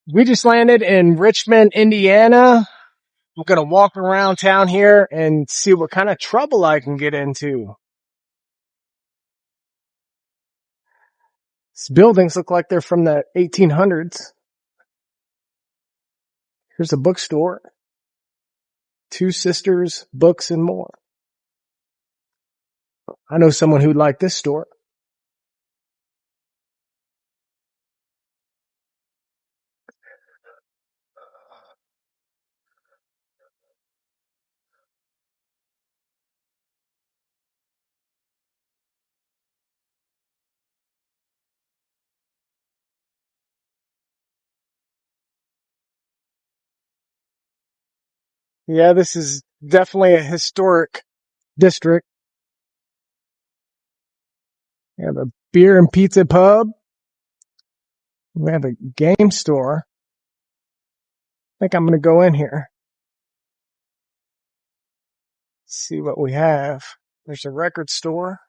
We just landed in Richmond, Indiana. I'm going to walk around town here and see what kind of trouble I can get into. These buildings look like they're from the 1800s. Here's a bookstore. Two Sisters, Books and More. I know someone who'd like this store. Yeah, this is definitely a historic district. We have a beer and pizza pub. We have a game store. I think I'm going to go in here. See what we have. There's a record store.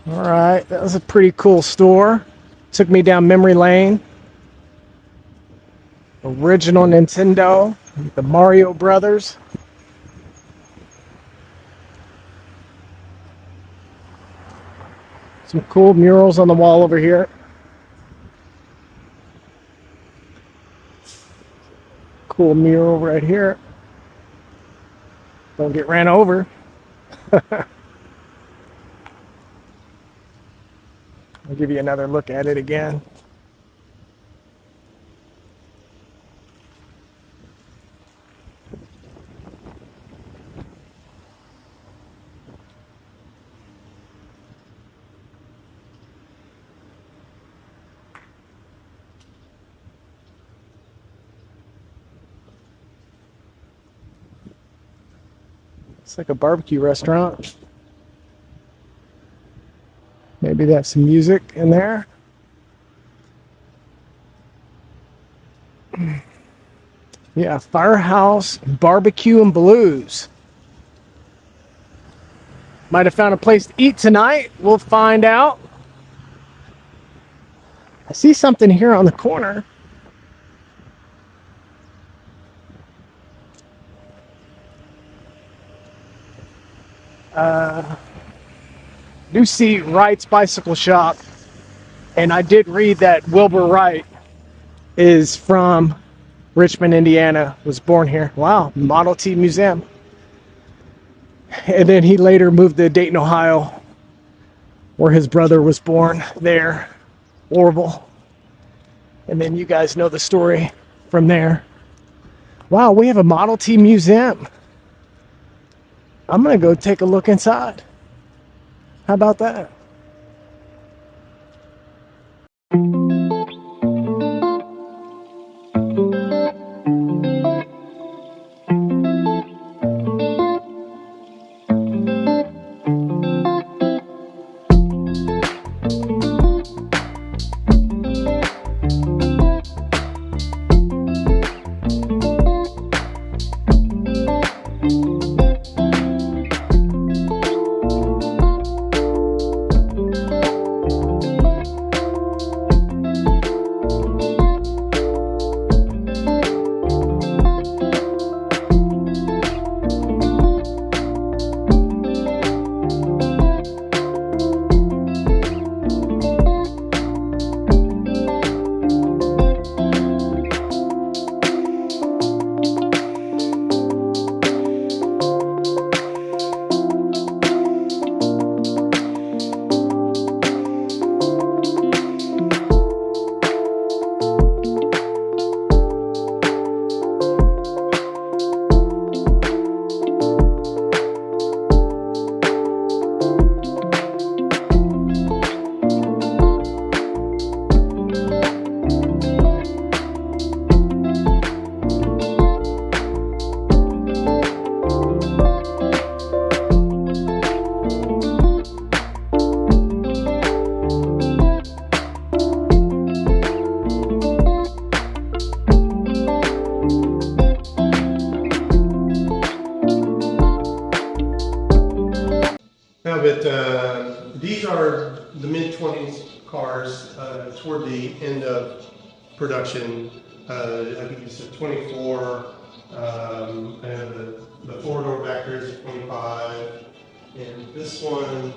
All right, that was a pretty cool store. Took me down memory lane. Original Nintendo, the Mario Brothers. Some cool murals on the wall over here. Cool mural right here. Don't get ran over. I'll give you another look at it again. It's like a barbecue restaurant. Maybe they have some music in there. Yeah, Firehouse Barbecue and Blues. Might have found a place to eat tonight. We'll find out. I see something here on the corner. Do see Wright's Bicycle Shop. And I did read that Wilbur Wright is from Richmond, Indiana, was born here. Wow, Model T Museum. And then he later moved to Dayton, Ohio, where his brother was born there, Orville. And then you guys know the story from there. Wow, we have a Model T museum. I'm going to go take a look inside. How about that? Now, but these are the mid-20s cars toward the end of production. I think it's a 24. I have the four-door back here is a 25. And this one,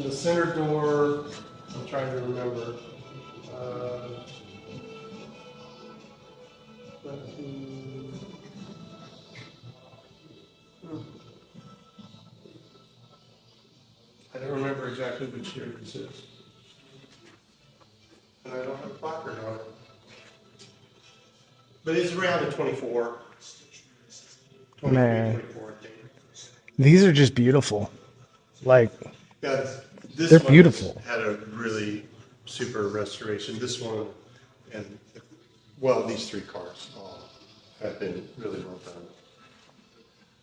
the center door, I'm trying to remember. Let's see. I don't remember exactly which year this is. And I don't have a placard on it. But it's around a 24. 23, Man. 24, I think. These are just beautiful. Like, Yeah, this they're one beautiful. had a really super restoration. This one, and well, these three cars all have been really well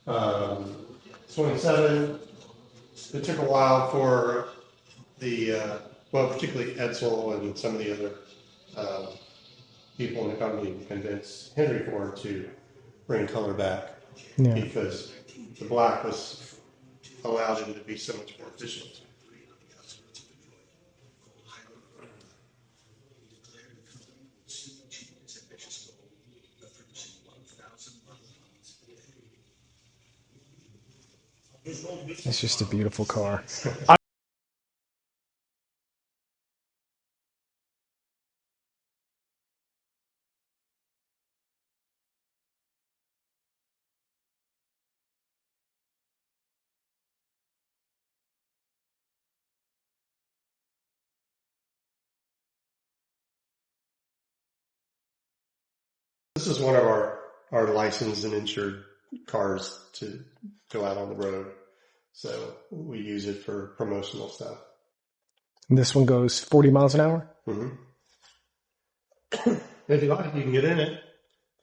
done. 27. It took a while for the, well, particularly Edsel and some of the other people in the company to convince Henry Ford to bring color back, because the black was allowed him to be so much more efficient. It's just a beautiful car. This is one of our licensed and insured cars to go out on the road. So we use it for promotional stuff. And this one goes 40 miles an hour? Mm-hmm. If you like, you can get in it,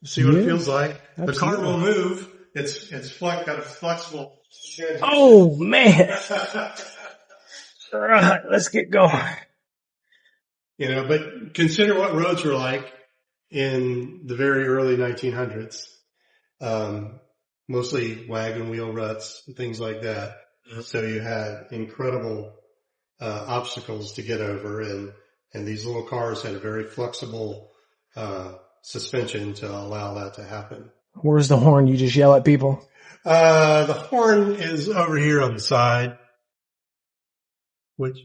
see what it feels like. Absolutely. The car will move. It's got a flexible. Oh, man. All right, let's get going. You know, but consider what roads were like in the very early 1900s. Mostly wagon wheel ruts and things like that. So you had incredible obstacles to get over, and these little cars had a very flexible suspension to allow that to happen. Where's the horn? You just yell at people? The horn is over here on the side, which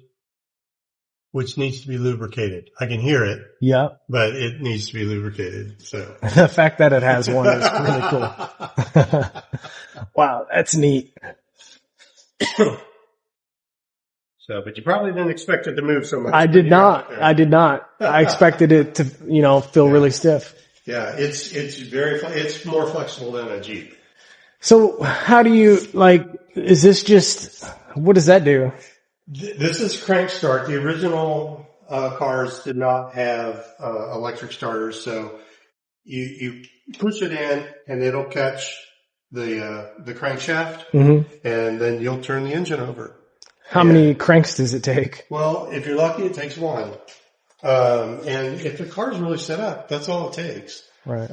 needs to be lubricated. I can hear it. Yep. But it needs to be lubricated. So the fact that it has one is really cool. Wow, that's neat. So, but you probably didn't expect it to move so much. I did not. I expected it to, feel really stiff. Yeah, it's more flexible than a Jeep. So how do you, is this just, what does that do? This is crank start. The original cars did not have electric starters, so you push it in and it'll catch the crankshaft, and then you'll turn the engine over. How many cranks does it take? Well, if you're lucky, it takes one. And if the car's really set up, that's all it takes. Right.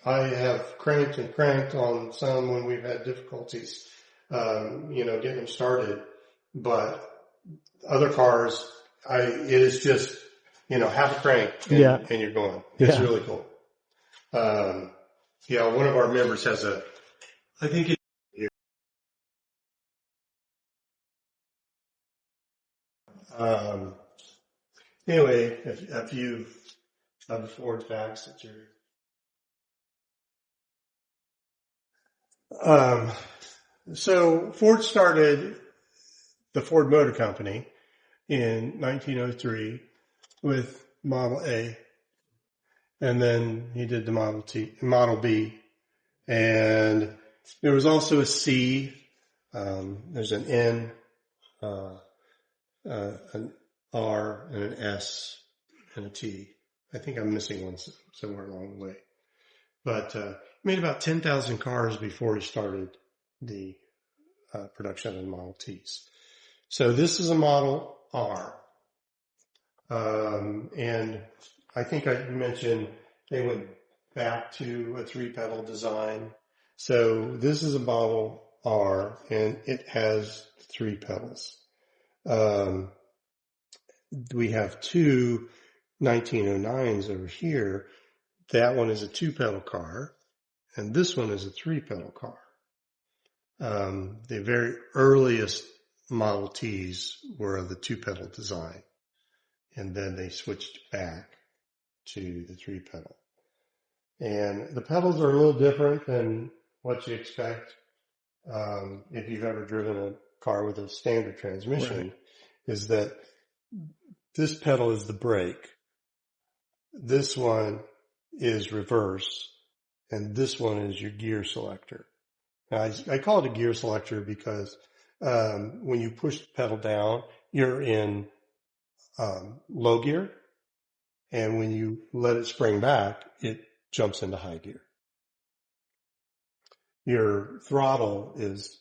I have cranked on some when we've had difficulties, getting them started. But other cars, it is just, half a crank and you're going. It's really cool. One of our members has I think it, anyway, a few of the Ford facts that so Ford started the Ford Motor Company in 1903 with Model A, and then he did the Model B, and there was also a C. There's an N, an R, and an S, and a T. I think I'm missing one somewhere along the way, but he made about 10,000 cars before he started the production of the Model Ts. So this is a Model R. And I think I mentioned they went back to a 3-pedal design. So this is a Model R, and it has 3 pedals. We have 2 1909s over here. That one is a 2-pedal car, and this one is a 3-pedal car. The very earliest Model Ts were of the 2-pedal design, and then they switched back to the 3-pedal. And the pedals are a little different than what you expect if you've ever driven a car with a standard transmission, is that this pedal is the brake, this one is reverse, and this one is your gear selector. Now, I call it a gear selector because when you push the pedal down, you're in low gear, and when you let it spring back, it jumps into high gear. Your throttle is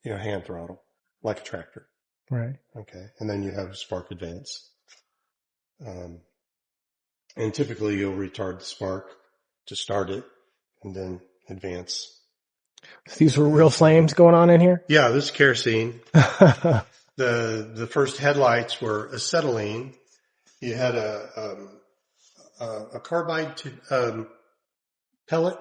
hand throttle, like a tractor. Right. Okay. And then you have spark advance. And typically you'll retard the spark to start it and then advance. These were real flames going on in here? Yeah, this is kerosene. The first headlights were acetylene. You had a carbide pellet.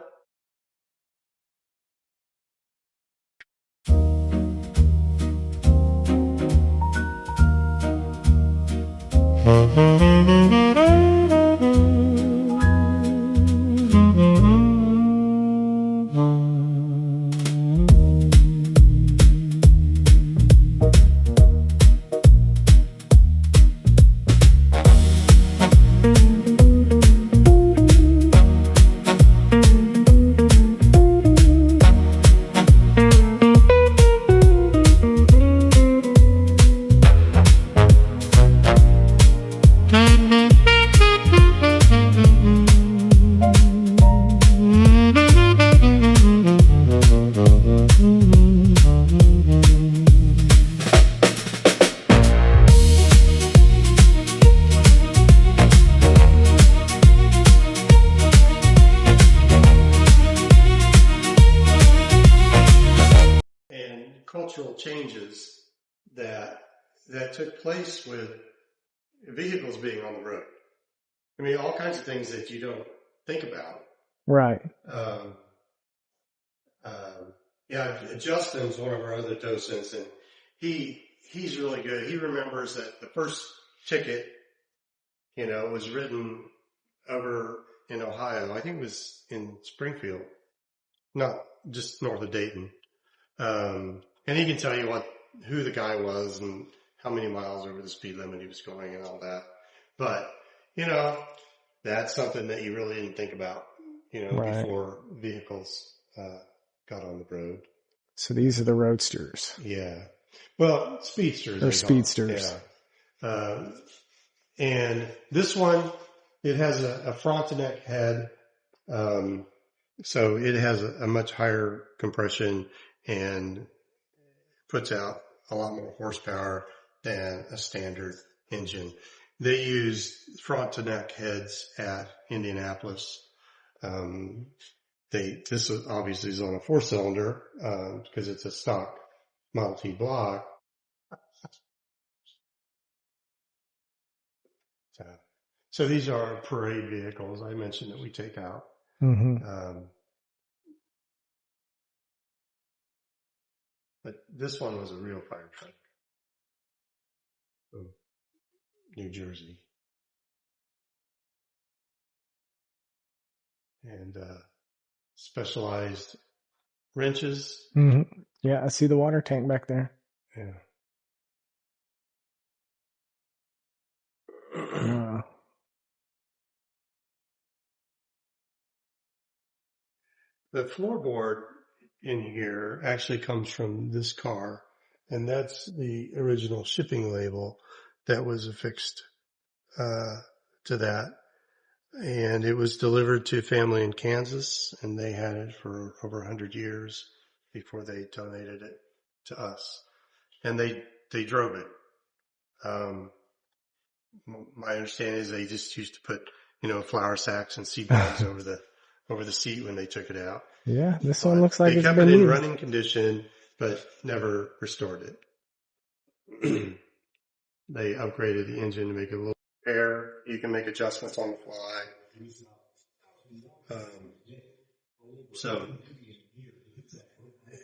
cultural changes that took place with vehicles being on the road. I mean, all kinds of things that you don't think about. Right. Justin's one of our other docents, and he's really good. He remembers that the first ticket, was written over in Ohio. I think it was in Springfield, not just north of Dayton. And he can tell you who the guy was and how many miles over the speed limit he was going and all that. But, that's something that you really didn't think about, Right. before vehicles got on the road. So these are the roadsters. Yeah. Well, speedsters. Or speedsters. Yeah. And this one, it has a Frontenac head. So it has a much higher compression and puts out a lot more horsepower than a standard engine. They use Frontenac heads at Indianapolis. This obviously is on a 4-cylinder, because it's a stock Model T block. So these are parade vehicles I mentioned that we take out. Mm-hmm. But this one was a real fire truck from New Jersey. And specialized wrenches. Mm-hmm. Yeah, I see the water tank back there. Yeah. The floorboard in here actually comes from this car, and that's the original shipping label that was affixed to that. And it was delivered to a family in Kansas, and they had it for over 100 years before they donated it to us. And they drove it. My understanding is they just used to put, flour sacks and seed bags over the seat when they took it out. Yeah, this one looks like it's been used. They kept it in running condition, but never restored it. They upgraded the engine to make it a little air. You can make adjustments on the fly.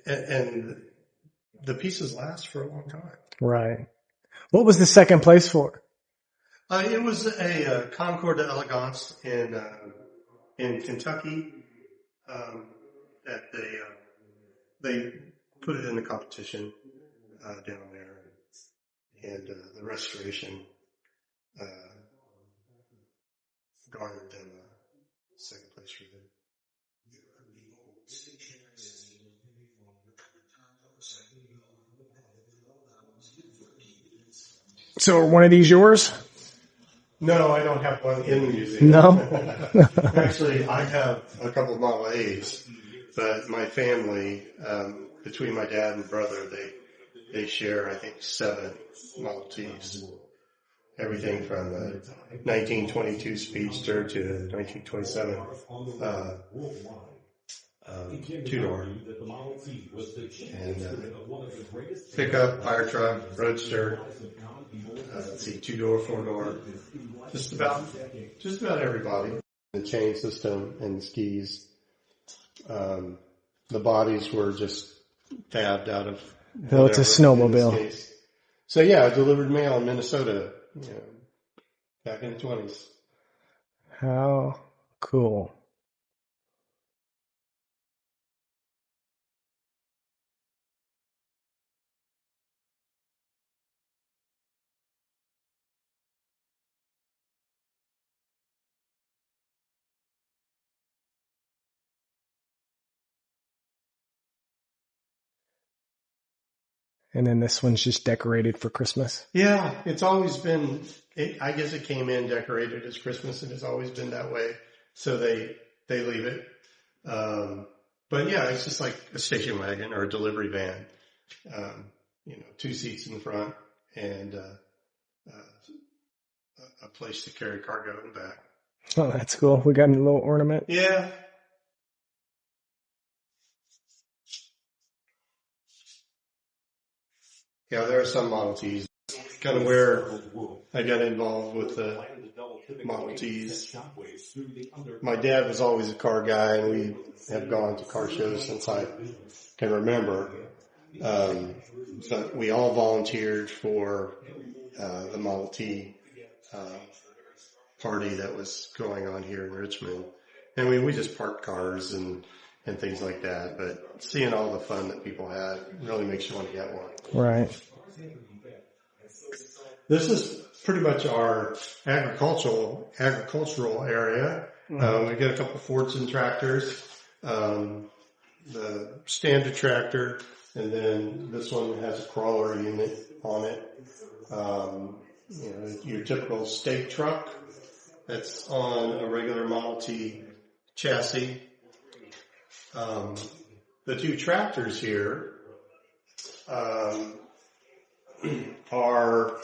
And the pieces last for a long time. Right. What was the second place for? It was a Concord d'Elegance in Kentucky. That they put it in the competition down there, and the restoration garnered them second place for them. So are one of these yours? No, I don't have one in the museum. No? Actually, I have a couple of Model A's, but my family, between my dad and brother, they share, I think, 7 Model T's. Everything from a 1922 Speedster to a 1927 two-door. And pickup, fire truck, roadster, two-door, 4-door, just about everybody. The chain system and the skis. The bodies were just fabbed out of So it's a snowmobile. So yeah, I delivered mail in Minnesota, back in the 20s. How cool. And then this one's just decorated for Christmas. Yeah, it's always been, I guess it came in decorated as Christmas, and it's always been that way. So they leave it. But yeah, it's just like a station wagon or a delivery van. 2 seats in the front and a place to carry cargo in the back. Oh, that's cool. We got a little ornament. Yeah. Yeah, there are some Model Ts. Kind of where I got involved with the Model Ts. My dad was always a car guy, and we have gone to car shows since I can remember. So we all volunteered for the Model T party that was going on here in Richmond. And we just parked cars and things like that. But seeing all the fun that people had really makes you want to get one. Right. This is pretty much our agricultural area. We got a couple Fordson tractors, the standard tractor, and then this one has a crawler unit on it. Your typical stake truck that's on a regular Model T chassis. The two tractors here are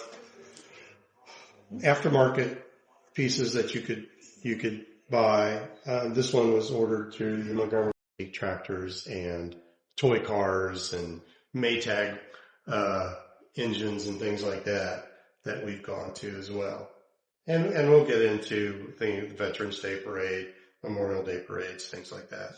aftermarket pieces that you could buy. This one was ordered through the Montgomery Tractors and toy cars and Maytag engines and things like that we've gone to as well. And we'll get into the Veterans Day Parade, Memorial Day parades, things like that.